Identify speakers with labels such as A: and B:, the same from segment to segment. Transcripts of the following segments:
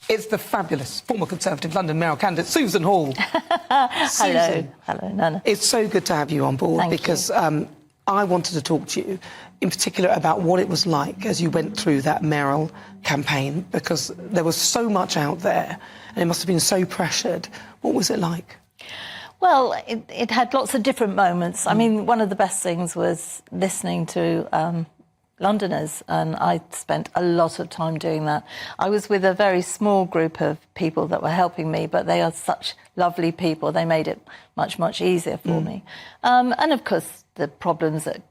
A: It's the fabulous former Conservative London mayoral candidate, Susan Hall.
B: Hello, Nana.
A: It's so good to have you on board because I wanted to talk to you in particular about what it was like as you went through that mayoral campaign, because there was so much out there and it must have been so pressured. What was it like?
B: Well, it had lots of different moments. I mean, one of the best things was listening to Londoners, and I spent a lot of time doing that. I was with a very small group of people that were helping me, but they are such lovely people. They made it much, much easier for me. And of course, the problems that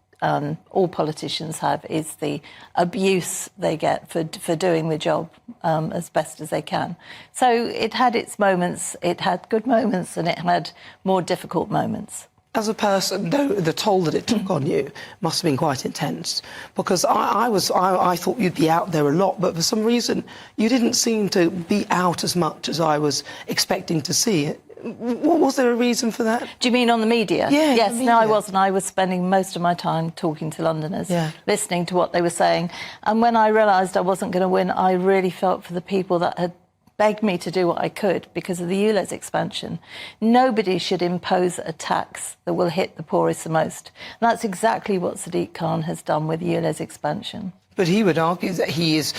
B: all politicians have is the abuse they get for doing the job as best as they can. So it had its moments, it had good moments, and it had more difficult moments.
A: As a person, though, the toll that it took on you must have been quite intense, because I thought you'd be out there a lot, but for some reason you didn't seem to be out as much as I was expecting to see. Was there a reason for that?
B: Do you mean on the media?
A: Yeah.
B: Yes,
A: media.
B: no, I wasn't. I was spending most of my time talking to Londoners, listening to what they were saying. And when I realised I wasn't going to win, I really felt for the people that had begged me to do what I could because of the ULEZ expansion. Nobody should impose a tax that will hit the poorest the most. And that's exactly what Sadiq Khan has done with the ULEZ expansion.
A: But he would argue that he is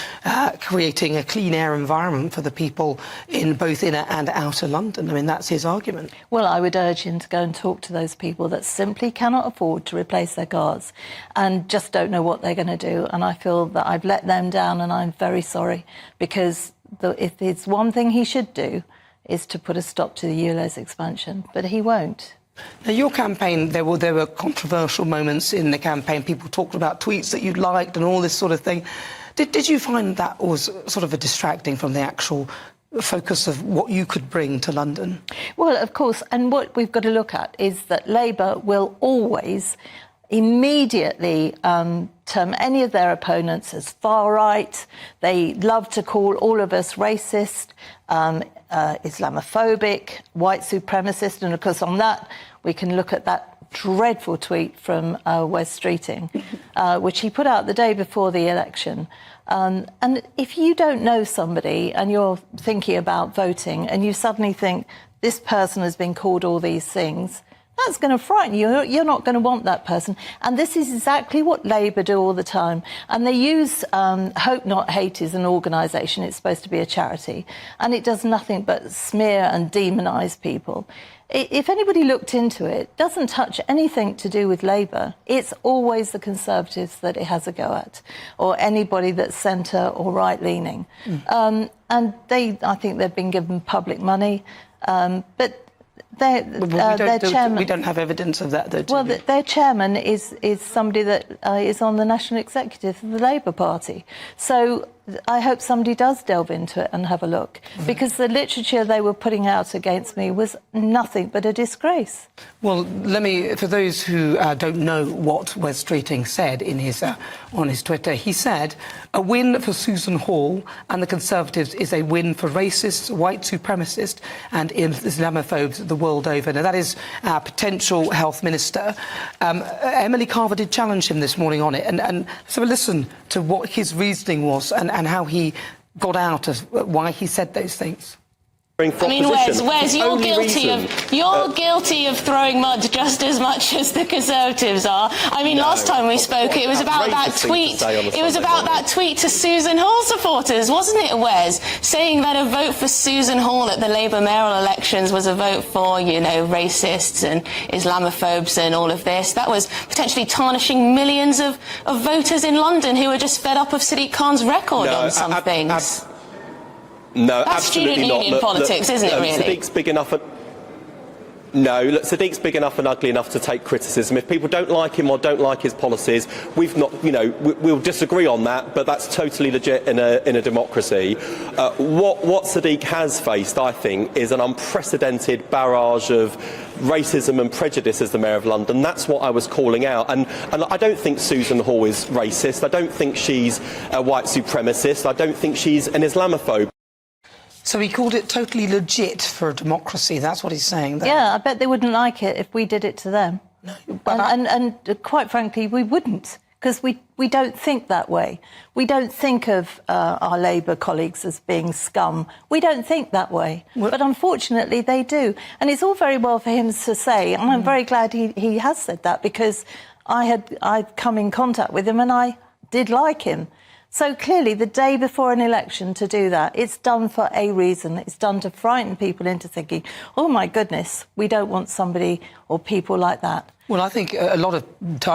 A: creating a clean air environment for the people in both inner and outer London. I mean, that's his argument.
B: Well, I would urge him to go and talk to those people that simply cannot afford to replace their cars and just don't know what they're going to do. And I feel that I've let them down, and I'm very sorry, because if it's one thing he should do is to put a stop to the ULEZ expansion, but he won't.
A: Now, your campaign, there were controversial moments in the campaign. People talked about tweets that you'd liked and all this sort of thing. Did you find that was sort of a distracting from the actual focus of what you could bring to London? Well,
B: of course, and what we've got to look at is that Labour will always immediately term any of their opponents as far-right. They love to call all of us racist, Islamophobic, white supremacist, and of course on that we can look at that dreadful tweet from Wes Streeting, which he put out the day before the election. And if you don't know somebody and you're thinking about voting and you suddenly think this person has been called all these things, that's going to frighten you. You're not going to want that person. And this is exactly what Labour do all the time. And they use Hope Not Hate is an organisation. It's supposed to be a charity. And it does nothing but smear and demonise people. If anybody looked into it, it doesn't touch anything to do with Labour. It's always the Conservatives that it has a go at, or anybody that's centre or right-leaning. And I think they've been given public money. But their chairman,
A: we don't have evidence of that, though.
B: Well, their chairman is somebody that is on the national executive of the Labour Party. So I hope somebody does delve into it and have a look, because the literature they were putting out against me was nothing but a disgrace.
A: Well, for those who don't know what Wes Streeting said in his on his Twitter, he said, "A win for Susan Hall and the Conservatives is a win for racists, white supremacists and Islamophobes the world over." Now, that is our potential health minister. Emily Carver did challenge him this morning on it, and so listen to what his reasoning was and how he got out of why he said those things.
C: I mean, Wes, you're guilty of throwing mud just as much as the Conservatives are. I mean, last time we spoke, it was about that tweet. It was about that tweet to Susan Hall supporters, wasn't it, Wes? Saying that a vote for Susan Hall at the Labour mayoral elections was a vote for, you know, racists and Islamophobes and all of this. That was potentially tarnishing millions of voters in London who were just fed up of Sadiq Khan's record on some things.
D: No,
C: that's
D: absolutely
C: student
D: not.
C: union politics, isn't it, really?
D: Sadiq's big enough. Sadiq's big enough and ugly enough to take criticism. If people don't like him or don't like his policies, we'll disagree on that, but that's totally legit in a democracy. What Sadiq has faced, I think, is an unprecedented barrage of racism and prejudice as the Mayor of London. That's what I was calling out. And I don't think Susan Hall is racist. I don't think she's a white supremacist. I don't think she's an Islamophobe.
A: So he called it totally legit for a democracy. That's what he's saying there.
B: Yeah, I bet they wouldn't like it if we did it to them.
A: No,
B: and quite frankly, we wouldn't, because we don't think that way. We don't think of our Labour colleagues as being scum. We don't think that way. But unfortunately, they do. And it's all very well for him to say, and I'm very glad he has said that, because I'd come in contact with him and I did like him. So clearly, the day before an election to do that, it's done for a reason. It's done to frighten people into thinking, oh, my goodness, we don't want somebody or people like that.
A: Well, I think a lot of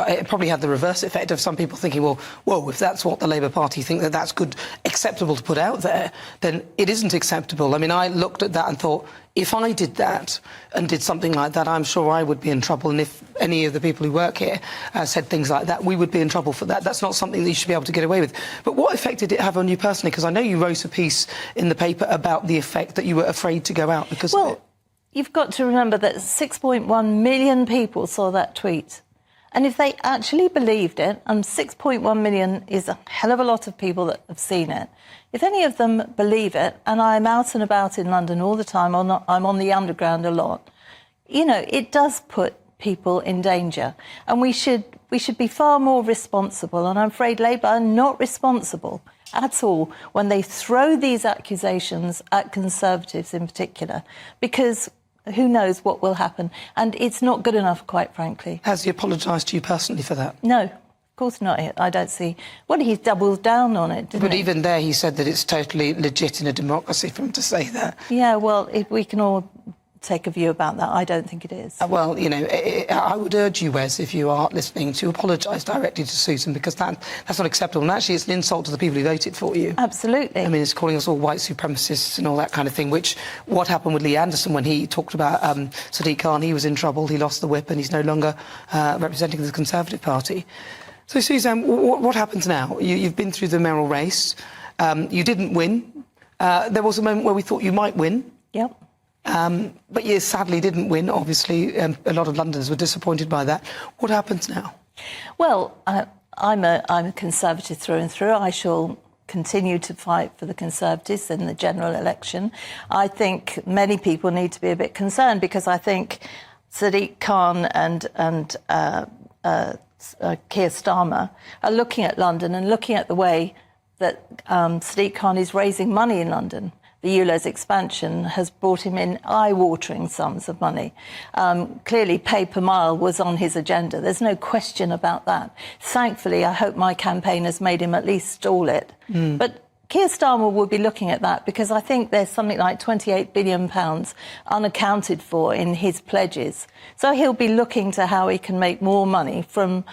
A: it probably had the reverse effect of some people thinking, well, whoa, if that's what the Labour Party think that that's good, acceptable to put out there, then it isn't acceptable. I mean, I looked at that and thought, if I did that and did something like that, I'm sure I would be in trouble. And if any of the people who work here said things like that, we would be in trouble for that. That's not something that you should be able to get away with. But what effect did it have on you personally? Because I know you wrote a piece in the paper about the effect that you were afraid to go out because of it.
B: You've got to remember that 6.1 million people saw that tweet. And if they actually believed it, and 6.1 million is a hell of a lot of people that have seen it, if any of them believe it, and I'm out and about in London all the time, I'm on the Underground a lot, you know, it does put people in danger. And we should be far more responsible. And I'm afraid Labour are not responsible at all when they throw these accusations at Conservatives in particular, because who knows what will happen. And it's not good enough, quite frankly.
A: Has he apologised to you personally for that?
B: No, of course not. I don't see... Well, he doubled down on it, didn't he?
A: But even there, he said that it's totally legit in a democracy for him to say that.
B: Yeah, well, we can all take a view about that. I don't think it is.
A: Well, you know, I would urge you, Wes, if you are listening, to apologise directly to Susan, because that's not acceptable. And actually, it's an insult to the people who voted for you.
B: Absolutely.
A: I mean, it's calling us all white supremacists and all that kind of thing, which what happened with Lee Anderson when he talked about Sadiq Khan, he was in trouble, he lost the whip, and he's no longer representing the Conservative Party. So, Suzanne, what happens now? You've been through the mayoral race. You didn't win. There was a moment where we thought you might win.
B: Yep.
A: But you sadly didn't win, obviously. A lot of Londoners were disappointed by that. What happens now?
B: Well, I'm a Conservative through and through. I shall continue to fight for the Conservatives in the general election. I think many people need to be a bit concerned, because I think Sadiq Khan and Keir Starmer are looking at London and looking at the way that Sadiq Khan is raising money in London. The ULEZ expansion has brought him in eye-watering sums of money. Clearly, pay per mile was on his agenda. There's no question about that. Thankfully, I hope my campaign has made him at least stall it. But Keir Starmer will be looking at that, because I think there's something like £28 billion unaccounted for in his pledges. So he'll be looking to how he can make more money from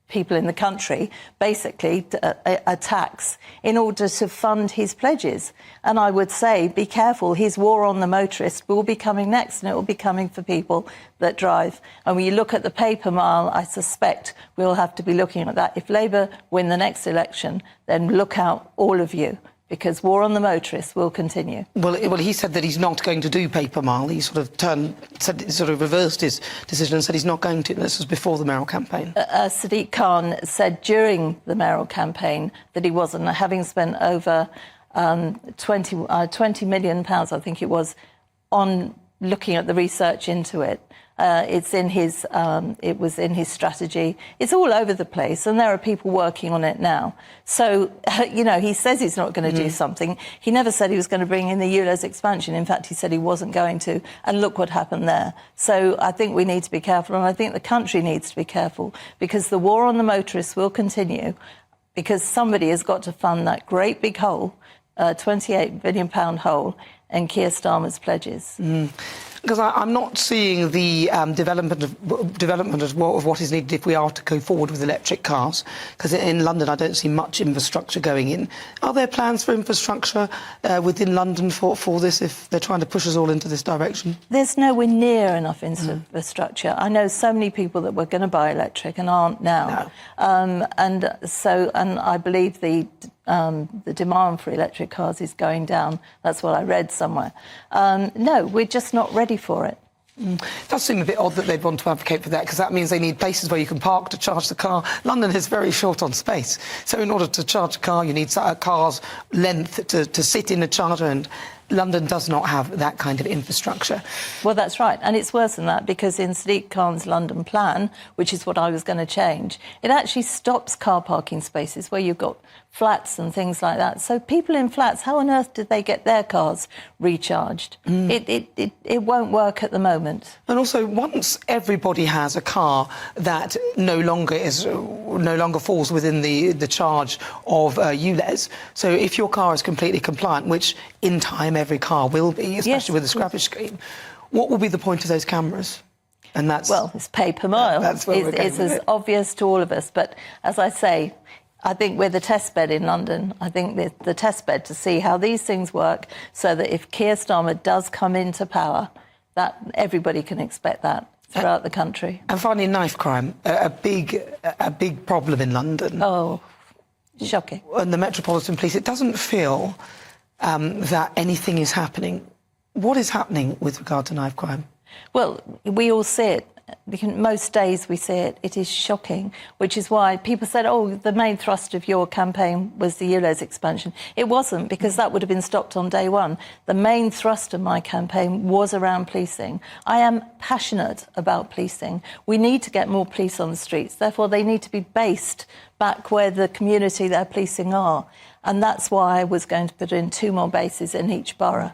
B: people in the country, basically a tax, in order to fund his pledges. And I would say, be careful, his war on the motorist will be coming next, and it will be coming for people that drive. And when you look at the pay per mile, I suspect we'll have to be looking at that. If Labour win the next election, then look out, all of you, because war on the motorists will continue.
A: Well, he said that he's not going to do pay per mile. He sort of reversed his decision and said he's not going to. This was before the mayoral campaign.
B: Sadiq Khan said during the mayoral campaign that he wasn't, having spent over £20 million, I think it was, on looking at the research into it. It was in his strategy. It's all over the place, and there are people working on it now. So, you know, he says he's not going to do something. He never said he was going to bring in the ULEZ expansion. In fact, he said he wasn't going to, and look what happened there. So I think we need to be careful, and I think the country needs to be careful, because the war on the motorists will continue, because somebody has got to fund that great big hole, £28 billion hole, in Keir Starmer's pledges.
A: Because I'm not seeing the development of what is needed if we are to go forward with electric cars. Because in London, I don't see much infrastructure going in. Are there plans for infrastructure within London for this, if they're trying to push us all into this direction?
B: There's nowhere near enough infrastructure. I know so many people that were going to buy electric and aren't now. No. And I believe the demand for electric cars is going down. That's what I read somewhere. No, we're just not ready for it.
A: It does seem a bit odd that they'd want to advocate for that, because that means they need places where you can park to charge the car. London is very short on space, so in order to charge a car, you need a car's length to sit in a charger, and London does not have that kind of infrastructure.
B: Well, that's right. And it's worse than that, because in Sadiq Khan's London plan, which is what I was going to change, it actually stops car parking spaces where you've got flats and things like that. So people in flats, how on earth did they get their cars recharged? It won't work at the moment.
A: And also, once everybody has a car that no longer falls within the charge of ULEZ, so if your car is completely compliant, which in time every car will be, especially with the scrappage scheme, what will be the point of those cameras? And that's...
B: Well, it's pay per mile.
A: That's where
B: it's as obvious to all of us. But as I say, I think we're the test bed in London. I think the test bed to see how these things work, so that if Keir Starmer does come into power, that everybody can expect that throughout the country.
A: And finally, knife crime, a big problem in London.
B: Oh, shocking.
A: And the Metropolitan Police, it doesn't feel that anything is happening. What is happening with regard to knife crime?
B: Well, we all see it. Most days we see it. It is shocking, which is why people said, oh, the main thrust of your campaign was the ULEZ expansion. It wasn't, because that would have been stopped on day one. The main thrust of my campaign was around policing. I am passionate about policing. We need to get more police on the streets. Therefore, they need to be based back where the community they're policing are. And that's why I was going to put in 2 more bases in each borough,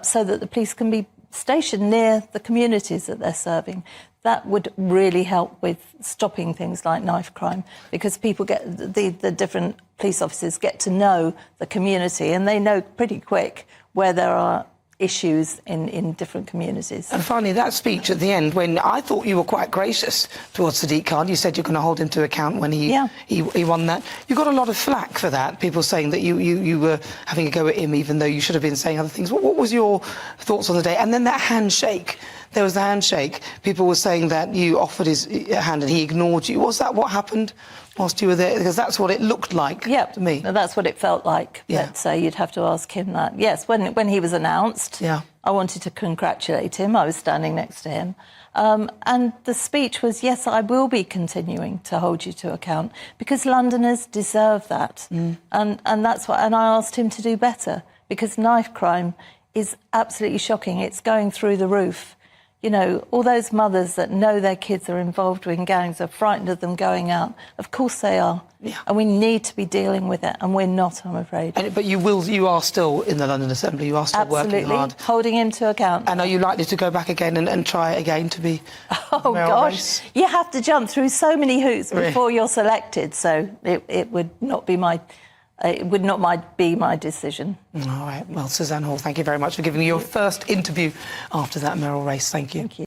B: so that the police can be stationed near the communities that they're serving. That would really help with stopping things like knife crime, because people get the different police officers get to know the community, and they know pretty quick where there are issues in different communities.
A: And finally, that speech at the end, when I thought you were quite gracious towards Sadiq Khan, you said you're going to hold him to account when he won that. You got a lot of flack for that, people saying that you were having a go at him, even though you should have been saying other things. What was your thoughts on the day? And then that handshake. There was the handshake. People were saying that you offered his hand and he ignored you. Was that what happened whilst you were there? Because that's what it looked like to me.
B: That's what it felt like.
A: Yeah.
B: But you'd have to ask him that. Yes, when he was announced, I wanted to congratulate him. I was standing next to him. And the speech was, yes, I will be continuing to hold you to account, because Londoners deserve that. And that's what. And I asked him to do better, because knife crime is absolutely shocking. It's going through the roof. You know, all those mothers that know their kids are involved in gangs are frightened of them going out. Of course they are. Yeah. And we need to be dealing with it, and we're not, I'm afraid.
A: But you are still in the London Assembly, you are still working hard.
B: Holding him to account.
A: And are you likely to go back again and try again to be
B: Oh, gosh. Race? You have to jump through so many hoops before you're selected, so it would not be my... It would not be my decision.
A: All right. Well, Suzanne Hall, thank you very much for giving me your first interview after that mayoral race. Thank you.
B: Thank you.